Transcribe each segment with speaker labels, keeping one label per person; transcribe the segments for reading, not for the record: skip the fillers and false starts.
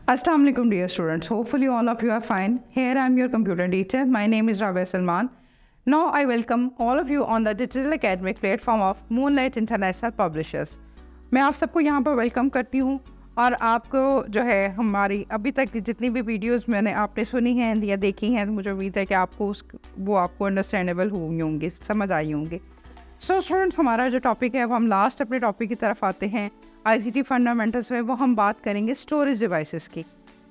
Speaker 1: Assalamu alaikum dear students. Hopefully all of you are fine. Here I am your computer teacher. My name is Rabia Salman. Now I welcome all of you on the digital academic platform of Moonlight International Publishers. मैं आप सबको यहाँ पर welcome करती हूँ और आपको जो है हमारी अभी तक की जितनी भी वीडियोस मैंने आपने सुनी हैं या देखी हैं, मुझे उम्मीद है कि आपको वो आपको अंडरस्टैंडेबल हुई होंगी, समझ आई होंगी। सो स्टूडेंट्स, हमारा जो टॉपिक है वो हम लास्ट अपने टॉपिक की तरफ आते हैं ICT फंडामेंटल्स में। वो हम बात करेंगे स्टोरेज डिवाइसेस की।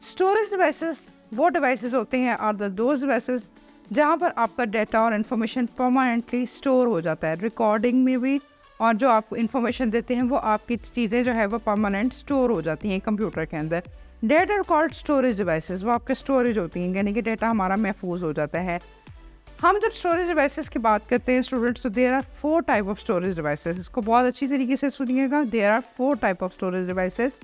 Speaker 1: स्टोरेज डिवाइसेस वो डिवाइसेस होते हैं और दोज डिवाइसेस जहाँ पर आपका डाटा और इन्फॉर्मेशन परमानेंटली स्टोर हो जाता है, रिकॉर्डिंग में भी, और जो आपको इन्फॉर्मेशन देते हैं वो आपकी चीज़ें जो है वो परमानेंट स्टोर हो जाती हैं कंप्यूटर के अंदर। डेटा कॉल्ड स्टोरेज डिवाइसेस, वो आपके स्टोरेज होती हैं, यानी कि डेटा हमारा महफूज हो जाता है। हम जब स्टोरेज डिवाइसेस की बात करते हैं स्टूडेंट्स, तो there are 4 type of storage devices. इसको बहुत अच्छी तरीके से सुनिएगा। There are 4 type of storage devices.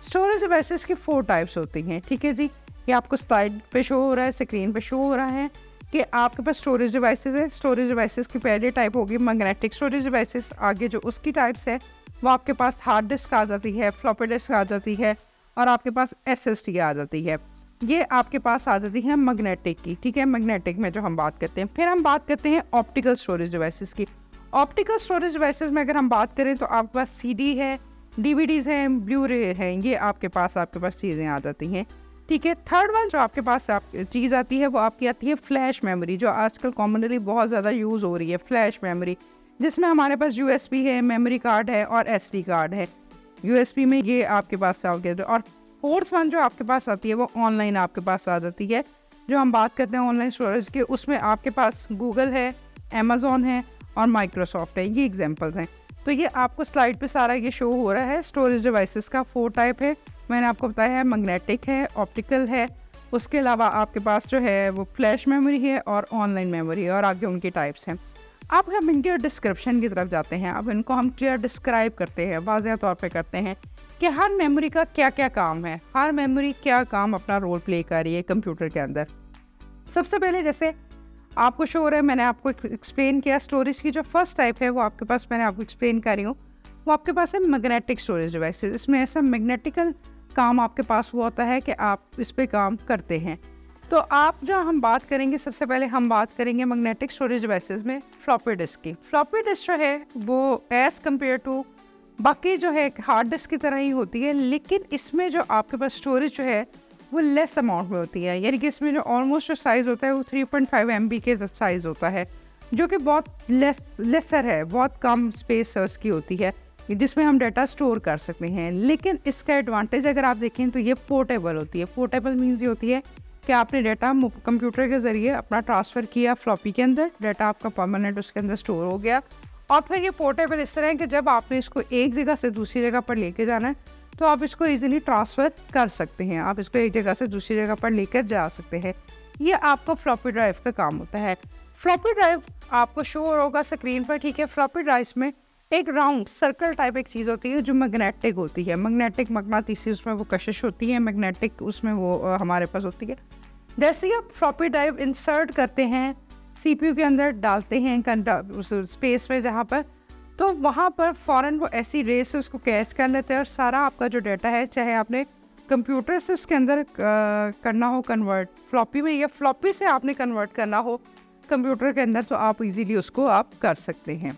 Speaker 1: Storage devices की 4 टाइप्स होती हैं, ठीक है जी। ये आपको स्लाइड पे शो हो रहा है, स्क्रीन पे शो हो रहा है कि आपके पास स्टोरेज डिवाइसेस है। स्टोरेज डिवाइसेस की पहली टाइप होगी मैग्नेटिक स्टोरेज डिवाइसेस। आगे जो उसकी टाइप्स है वो आपके पास हार्ड डिस्क आ जाती है, फ्लॉपी डिस्क आ जाती है और आपके पास SSD आ जाती है। ये आपके पास आ जाती है मैग्नेटिक की, ठीक है। मैग्नेटिक में जो हम बात करते हैं, फिर हम बात करते हैं ऑप्टिकल स्टोरेज डिवाइसेस की। ऑप्टिकल स्टोरेज डिवाइसेस में अगर हम बात करें तो आपके पास CD है, DVDs हैं, ब्लू-रे हैं, ये आपके पास चीज़ें आ जाती हैं, ठीक है। थर्ड वन जो आपके पास चीज़ आती है वो आपकी आती है फ्लैश मेमोरी, जो आजकल कॉमनली बहुत ज़्यादा यूज़ हो रही है, फ्लैश मेमोरी, जिसमें हमारे पास USB है, मेमोरी कार्ड है और SD कार्ड है। USB में ये आपके पास आओगे। और फोर्थ वन जो आपके पास आती है वो ऑनलाइन आपके पास आ जाती है। जो हम बात करते हैं ऑनलाइन स्टोरेज की, उसमें आपके पास गूगल है, अमेज़ॉन है और माइक्रोसॉफ्ट है, ये एग्जांपल्स हैं। तो ये आपको स्लाइड पे सारा ये शो हो रहा है। स्टोरेज डिवाइसेस का 4 टाइप है, मैंने आपको बताया है। मैग्नेटिक है, ऑप्टिकल है, उसके अलावा आपके पास जो है वो फ्लैश मेमोरी है और ऑनलाइन मेमोरी है, और आगे उनकी टाइप्स हैं। अब हम इनके डिस्क्रिप्शन की तरफ जाते हैं। अब इनको हम क्लियर डिस्क्राइब करते हैं, वाज़ेह तौर पे करते हैं कि हर मेमोरी का क्या क्या काम है, हर मेमोरी क्या काम अपना रोल प्ले कर रही है कंप्यूटर के अंदर। सबसे पहले जैसे आपको शो हो रहा है, मैंने आपको एक्सप्लेन किया, स्टोरेज की जो फर्स्ट टाइप है वो आपके पास, मैंने आपको एक्सप्लेन कर रही हूँ, वो आपके पास है मैग्नेटिक स्टोरेज डिवाइसेस। इसमें ऐसा मैग्नेटिकल काम आपके पास हुआ होता है कि आप इस पर काम करते हैं। तो आप जो हम बात करेंगे, सबसे पहले हम बात करेंगे मैग्नेटिक स्टोरेज डिवाइसेस में फ्लॉपी डिस्क की। फ्लॉपी डिस्क जो है वो एज़ कम्पेयर टू बाकी जो है हार्ड डिस्क की तरह ही होती है, लेकिन इसमें जो आपके पास स्टोरेज जो है वो लेस अमाउंट में होती है, यानी कि इसमें जो ऑलमोस्ट जो साइज़ होता है वो 3.5 MB के साइज़ होता है, जो कि बहुत लेसर है, बहुत कम स्पेस की होती है, जिसमें हम डाटा स्टोर कर सकते हैं। लेकिन इसका एडवांटेज अगर आप देखें तो ये पोर्टेबल होती है। पोर्टेबल मीन्स ये होती है कि आपने डाटा कंप्यूटर के ज़रिए अपना ट्रांसफ़र किया फ्लॉपी के अंदर, डाटा आपका परमानेंट उसके अंदर स्टोर हो गया, और फिर ये पोर्टेबल इस तरह है कि जब आपने इसको एक जगह से दूसरी जगह पर लेके जाना है तो आप इसको इजीली ट्रांसफ़र कर सकते हैं, आप इसको एक जगह से दूसरी जगह पर लेकर जा सकते हैं। ये आपका फ्लॉपी ड्राइव का काम होता है। फ्लॉपी ड्राइव आपको शो होगा स्क्रीन पर, ठीक है। फ्लॉपी ड्राइव में एक राउंड सर्कल टाइप एक चीज़ होती है जो मैग्नेटिक होती है। मैग्नेटिक मकनातीसी उसमें वो कशिश होती है, मैग्नेटिक उसमें वो हमारे पास होती है। जैसे ही आप फ्लॉपी ड्राइव इंसर्ट करते हैं, CPU के अंदर डालते हैं उस स्पेस में जहाँ पर, तो वहाँ पर फ़ौरन वो ऐसी रेस से उसको कैच कर लेते हैं और सारा आपका जो डाटा है, चाहे आपने कंप्यूटर से उसके अंदर करना हो कन्वर्ट फ्लॉपी में, या फ्लॉपी से आपने कन्वर्ट करना हो कंप्यूटर के अंदर, तो आप इजीली उसको आप कर सकते हैं।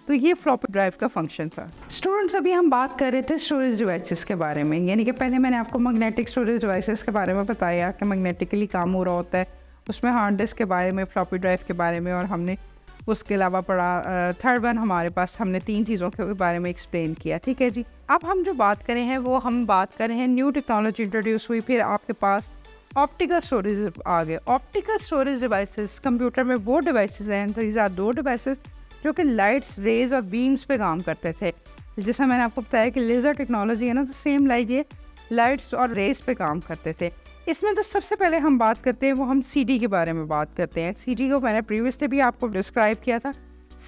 Speaker 1: तो ये फ्लॉपी ड्राइव का फंक्शन था। स्टूडेंट्स, अभी हम बात कर रहे थे स्टोरेज डिवाइसेस के बारे में, यानी कि पहले मैंने आपको मैग्नेटिक स्टोरेज डिवाइसेस के बारे में बताया कि मैग्नेटिकली काम हो रहा होता है, उसमें हार्ड डिस्क के बारे में, फ्लॉपी ड्राइव के बारे में, और हमने उसके अलावा पढ़ा थर्ड वन हमारे पास हमने 3 चीज़ों के बारे में एक्सप्लेन किया, ठीक है जी। अब हम जो बात करें हैं वो हम बात करें हैं न्यू टेक्नोलॉजी इंट्रोड्यूस हुई, फिर आपके पास ऑप्टिकल स्टोरेज आ गए। ऑप्टिकल स्टोरेज डिवाइसेस कंप्यूटर में वो डिवाइसेस हैं, दीज आर 2 डिवाइसेस जो कि लाइट्स, रेज और बीम्स पे काम करते थे। जैसा मैंने आपको बताया कि लेज़र टेक्नोलॉजी है ना, तो सेम लाइक ये लाइट्स और रेज पे काम करते थे। इसमें जो सबसे पहले हम बात करते हैं वो हम CD के बारे में बात करते हैं। CD को मैंने प्रीवियसली भी आपको डिस्क्राइब किया था।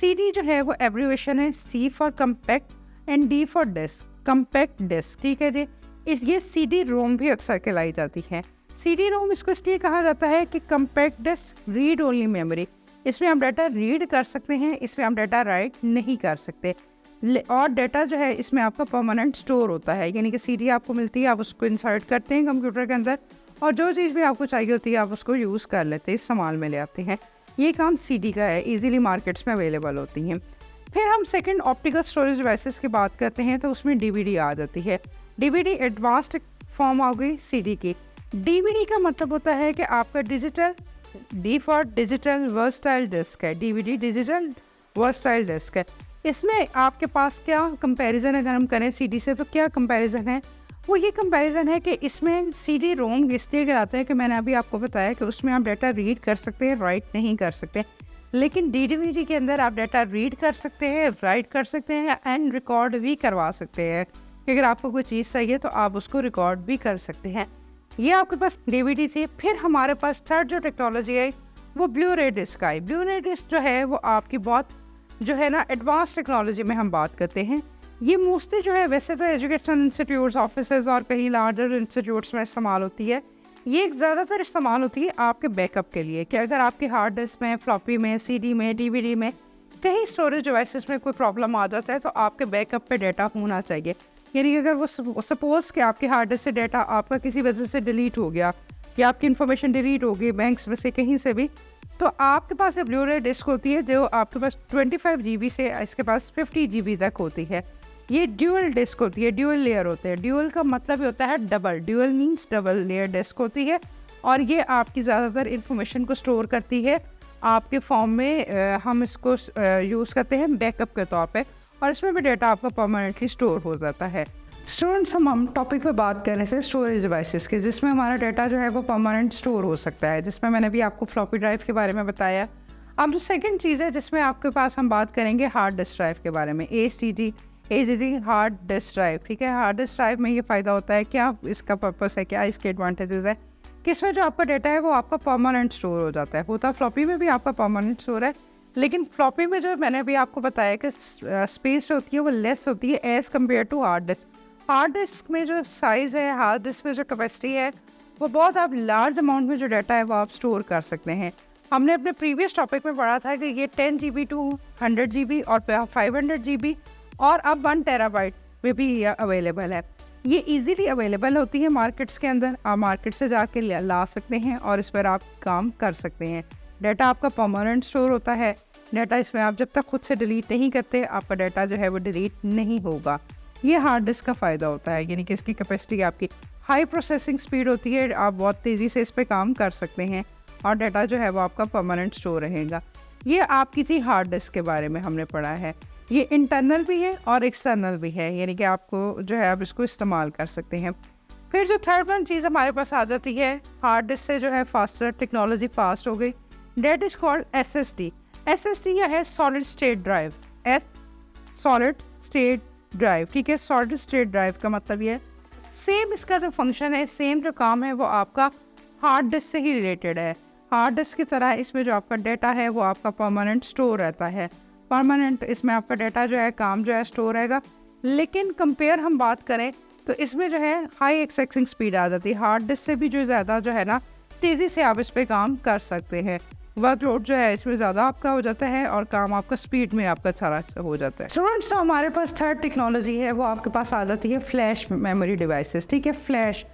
Speaker 1: CD जो है वो एब्रीवेशन है C for compact and D for disc, compact disc, ठीक है जी। ये CD-ROM भी अक्सर कहलाई जाती है। CD-ROM इसको इसलिए कहा जाता है कि compact disc read only memory, इसमें हम डाटा रीड कर सकते हैं, इसमें हम डाटा राइट नहीं कर सकते। और डाटा जो है इसमें आपका परमानेंट स्टोर होता है, यानी कि CD आपको मिलती है, आप उसको इंसर्ट करते हैं कंप्यूटर के अंदर और जो चीज़ भी आपको चाहिए होती है आप उसको यूज़ कर लेते हैं, इस्तेमाल में ले आते हैं। ये काम CD का है, इजीली मार्केट्स में अवेलेबल होती हैं। फिर हम सेकंड ऑप्टिकल स्टोरेज डिवाइसेस की बात करते हैं तो उसमें DVD आ जाती है। DVD एडवांस्ड फॉर्म आ गई CD की। DVD का मतलब होता है कि आपका digital default digital versatile disc है। DVD डिजिटल वर्सटाइल डिस्क है। इसमें आपके पास क्या कंपैरिजन अगर हम करें CD से तो क्या कंपैरिजन है, वो ये कंपैरिजन है कि इसमें CD रोम इसलिए कराते हैं कि मैंने अभी आपको बताया कि उसमें आप डाटा रीड कर सकते हैं, राइट नहीं कर सकते, लेकिन DVD के अंदर आप डाटा रीड कर सकते हैं, राइट कर सकते हैं एंड रिकॉर्ड भी करवा सकते हैं। अगर आपको कोई चीज़ चाहिए तो आप उसको रिकॉर्ड भी कर सकते हैं। ये आपके पास DVD थी। फिर हमारे पास थर्ड जो टेक्नोलॉजी है वो ब्लू-रे डिस्क आई। ब्लू-रे डिस्क जो है वो आपकी बहुत जो है ना एडवांस टेक्नोलॉजी में हम बात करते हैं। ये मोस्टली जो है वैसे तो एजुकेशन इंस्टीट्यूट्स, ऑफिसेज और कहीं लार्जर इंस्टीट्यूट्स में इस्तेमाल होती है। ये ज़्यादातर इस्तेमाल होती है आपके बैकअप के लिए कि अगर आपके हार्ड डिस्क में, फ्लॉपी में, CD में, DVD में कहीं स्टोरेज डिवाइसेस में कोई प्रॉब्लम आ जाता है तो आपके बैकअप पे डाटा होना चाहिए। यानी अगर वो सपोज़ कि आपके हार्ड डिस्क से डाटा आपका किसी वजह से डिलीट हो गया या आपकी इन्फॉर्मेशन डिलीट हो गई बैंक्स में से कहीं से भी, तो आपके पास ये ब्लू-रे डिस्क होती है जो आपके पास 25 GB से इसके पास 50 GB तक होती है। ये ड्यूअल डिस्क होती है, ड्यूअल लेयर होते हैं। ड्यूअल का मतलब होता है double, dual means double layer disc होती है और ये आपकी ज़्यादातर इन्फॉर्मेशन को स्टोर करती है आपके फॉर्म में। हम इसको यूज़ करते हैं बैकअप के तौर पे और इसमें भी डाटा आपका परमानेंटली स्टोर हो जाता है। स्टूडेंट्स, हम टॉपिक पे बात कर रहे थे स्टोरेज डिवाइसेस के, जिसमें हमारा डाटा जो है वो परमानेंट स्टोर हो सकता है, जिसमें मैंने भी आपको फ्लॉपी ड्राइव के बारे में बताया। अब जो सेकंड चीज़ है जिसमें आपके पास हम बात करेंगे हार्ड डिस्क ड्राइव के बारे में, HDD हार्ड डिस्क ड्राइव। ठीक है, हार्ड डिस्क ड्राइव में ये फ़ायदा होता है, क्या इसका पर्पस है, क्या इसके एडवांटेजेस है कि इसमें जो आपका डाटा है वो आपका परमानेंट स्टोर हो जाता है। होता फ्लॉपी में भी आपका परमानेंट स्टोर है, लेकिन फ्लॉपी में जो मैंने अभी आपको बताया कि स्पेस होती है वो लेस होती है as compare to hard disk. Hard disk में जो साइज़ है, हार्ड डिस्क में जो कैपेसिटी है वो बहुत आप लार्ज अमाउंट में जो डाटा है वो आप स्टोर कर सकते हैं। हमने अपने प्रीवियस टॉपिक में पढ़ा था कि ये 10 GB टू 100 GB और 500 GB और अब 1 TB में भी ये अवेलेबल है। ये इजीली अवेलेबल होती है मार्केट्स के अंदर, आप मार्केट से जाके ला सकते हैं और इस पर आप काम कर सकते हैं। डाटा आपका परमानेंट स्टोर होता है। डाटा इसमें आप जब तक खुद से डिलीट नहीं करते आपका डाटा जो है वो डिलीट नहीं होगा। ये हार्ड डिस्क का फ़ायदा होता है, यानी कि इसकी कैपेसिटी आपकी हाई प्रोसेसिंग स्पीड होती है, आप बहुत तेज़ी से इस पर काम कर सकते हैं और डाटा जो है वो आपका परमानेंट स्टोर रहेगा। ये आपकी थी हार्ड डिस्क के बारे में हमने पढ़ा है। ये इंटरनल भी है और एक्सटर्नल भी है, यानी कि आपको जो है आप इसको इस्तेमाल कर सकते हैं। फिर जो थर्ड वन चीज़ हमारे पास आ जाती है, हार्ड डिस्क से जो है फास्टर टेक्नोलॉजी फास्ट हो गई, that is called SSD। SSD या है solid state drive, solid state drive. ठीक है, सॉलिड स्टेट ड्राइव का मतलब ये सेम इसका जो फंक्शन है, सेम जो काम है वो आपका हार्ड डिस्क से ही रिलेटेड है। हार्ड डिस्क की तरह इसमें जो आपका डाटा है वो आपका परमानेंट स्टोर रहता है। परमानेंट इसमें आपका डाटा जो है काम जो है स्टोर रहेगा, लेकिन कंपेयर हम बात करें तो इसमें जो है हाई एक्सेसिंग स्पीड आ जाती है। हार्ड डिस्क से भी जो ज़्यादा जो है ना तेज़ी से आप इस पर काम कर सकते हैं। वर्कलोड जो है इसमें ज़्यादा आपका हो जाता है और काम आपका स्पीड में आपका सारा हो जाता है। स्टूडेंट्स, तो हमारे पास थर्ड टेक्नोलॉजी है वो आपके पास आ जाती है फ्लैश मेमोरी डिवाइसेस। ठीक है, फ्लैश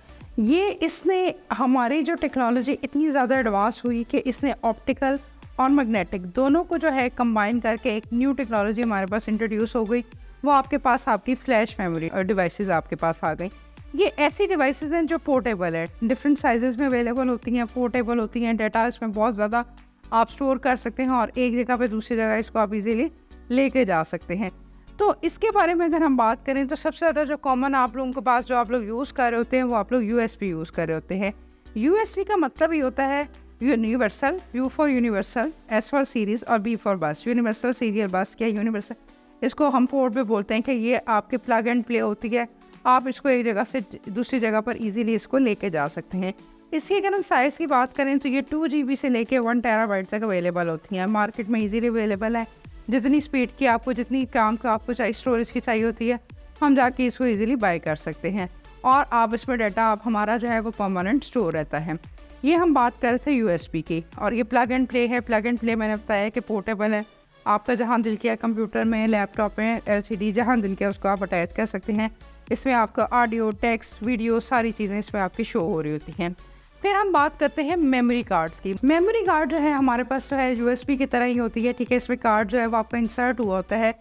Speaker 1: ये इसने हमारी जो टेक्नोलॉजी इतनी ज़्यादा एडवांस हुई कि इसने ऑप्टिकल और मैग्नेटिक दोनों को जो है कंबाइन करके एक न्यू टेक्नोलॉजी हमारे पास इंट्रोड्यूस हो गई। वो आपके पास आपकी फ्लैश मेमोरी डिवाइसेस आपके पास आ गई। ये ऐसी डिवाइसेस हैं जो पोर्टेबल है, डिफरेंट साइजेस में अवेलेबल होती हैं, पोर्टेबल होती हैं, डाटा इसमें बहुत ज़्यादा आप स्टोर कर सकते हैं और एक जगह पे दूसरी जगह इसको आप इजीली लेके जा सकते हैं। तो इसके बारे में अगर हम बात करें तो सबसे ज़्यादा जो कॉमन आप लोगों के पास जो आप लोग यूज़ कर रहे होते हैं वो आप लोग USB यूज़ कर रहे होते हैं। USB का मतलब ही होता है universal, U for universal, S for series और B फॉर बस। यूनिवर्सल सीरियल बस क्या यूनिवर्सल, इसको हम पोर्ट पे बोलते हैं कि ये आपके प्लग एंड प्ले होती है, आप इसको एक जगह से दूसरी जगह पर इजीली इसको लेके जा सकते हैं। इसकी अगर हम साइज़ की बात करें तो ये 2 GB से लेके 1 TB तक अवेलेबल होती हैं, मार्केट में इजीली अवेलेबल है। जितनी स्पीड की आपको, जितनी काम का आपको चाहिए, स्टोरेज की चाहिए होती है, हम जाके इसको इजीली बाय कर सकते हैं और आप इसमें डाटा आप हमारा जो है वो परमानेंट स्टोर रहता है। ये हम बात कर रहे थे USB की, और ये प्लग एंड प्ले है। प्लग एंड प्ले मैंने बताया कि पोर्टेबल है, आपका जहाँ दिल किया कंप्यूटर में, लैपटॉप में, LCD जहाँ दिल किया उसको आप अटैच कर सकते हैं। इसमें आपका ऑडियो, टेक्स्ट, वीडियो सारी चीज़ें इसमें आपकी शो हो रही होती हैं। फिर हम बात करते हैं मेमोरी कार्ड्स की। मेमोरी कार्ड जो है हमारे पास जो है USB की तरह ही होती है, ठीक है। इसमें कार्ड जो है वो आपका इंसर्ट हुआ होता है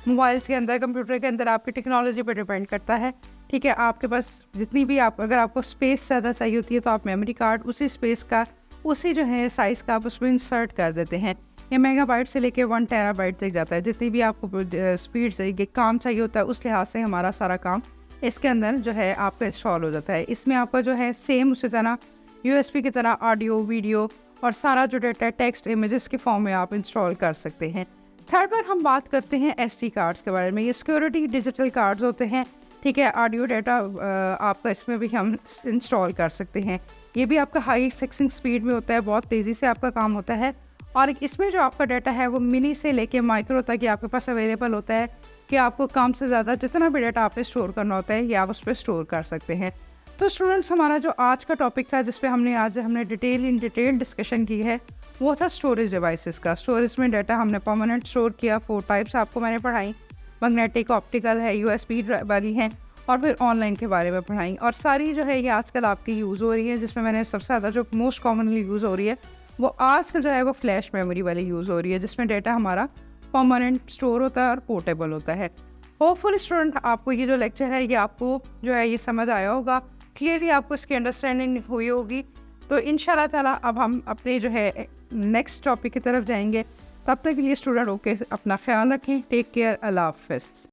Speaker 1: मोबाइल्स के अंदर, कंप्यूटर के अंदर, आपकी टेक्नोलॉजी पर डिपेंड करता है, ठीक है। आपके पास जितनी भी अगर आपको स्पेस ज़्यादा चाहिए होती है तो आप मेमोरी कार्ड उसी स्पेस का, उसी जो है साइज़ का आप उसमें इंसर्ट कर देते हैं। ये मेगाबाइट से लेके 1 टेराबाइट तक जाता है। जितनी भी आपको स्पीड से काम चाहिए होता है उस लिहाज से हमारा सारा काम इसके अंदर जो है आपका इंस्टॉल हो जाता है। इसमें आपका जो है सेम उसी तरह USB की तरह ऑडियो, वीडियो और सारा जो डेटा टेक्स्ट, इमेजेस के फॉर्म में आप इंस्टॉल कर सकते हैं। थर्ड पर हम बात करते हैं SD कार्ड्स के बारे में। ये सिक्योरिटी डिजिटल कार्ड्स होते हैं, ठीक है। ऑडियो डेटा आपका इसमें भी हम इंस्टॉल कर सकते हैं। ये भी आपका हाई एक्सेसिंग स्पीड में होता है, बहुत तेज़ी से आपका काम होता है। और इसमें जो आपका डाटा है वो मिनी से लेके माइक्रो तक ही आपके पास अवेलेबल होता है कि आपको कम से ज़्यादा जितना भी डाटा आपने स्टोर करना होता है ये आप उस पर स्टोर कर सकते हैं। तो स्टूडेंट्स, हमारा जो आज का टॉपिक था जिस पे हमने डिटेल डिस्कशन की है वो था स्टोरेज डिवाइसेस का। स्टोरेज में डाटा हमने परमानेंट स्टोर किया, 4 टाइप्स आपको मैंने पढ़ाई। मैग्नेटिक, ऑप्टिकल है, USB वाली हैं, और फिर ऑनलाइन के बारे में पढ़ाई। और सारी जो है ये आजकल आपकी यूज़ हो रही है, जिसमें मैंने सबसे ज़्यादा जो मोस्ट कॉमनली यूज़ हो रही है वो आजकल जो है वो फ्लैश मेमोरी वाली यूज़ हो रही है, जिसमें डाटा हमारा परमानेंट स्टोर होता है और पोर्टेबल होता है। होपफुल स्टूडेंट, आपको ये जो लेक्चर है ये आपको जो है ये समझ आया होगा, क्लियरली आपको इसकी अंडरस्टैंडिंग हुई होगी। तो इंशाल्लाह ताला अब हम अपने जो है नेक्स्ट टॉपिक की तरफ जाएंगे। तब तक के लिए स्टूडेंट ओके, अपना ख्याल रखें। टेक केयर, अल्लाह हाफ़िज़।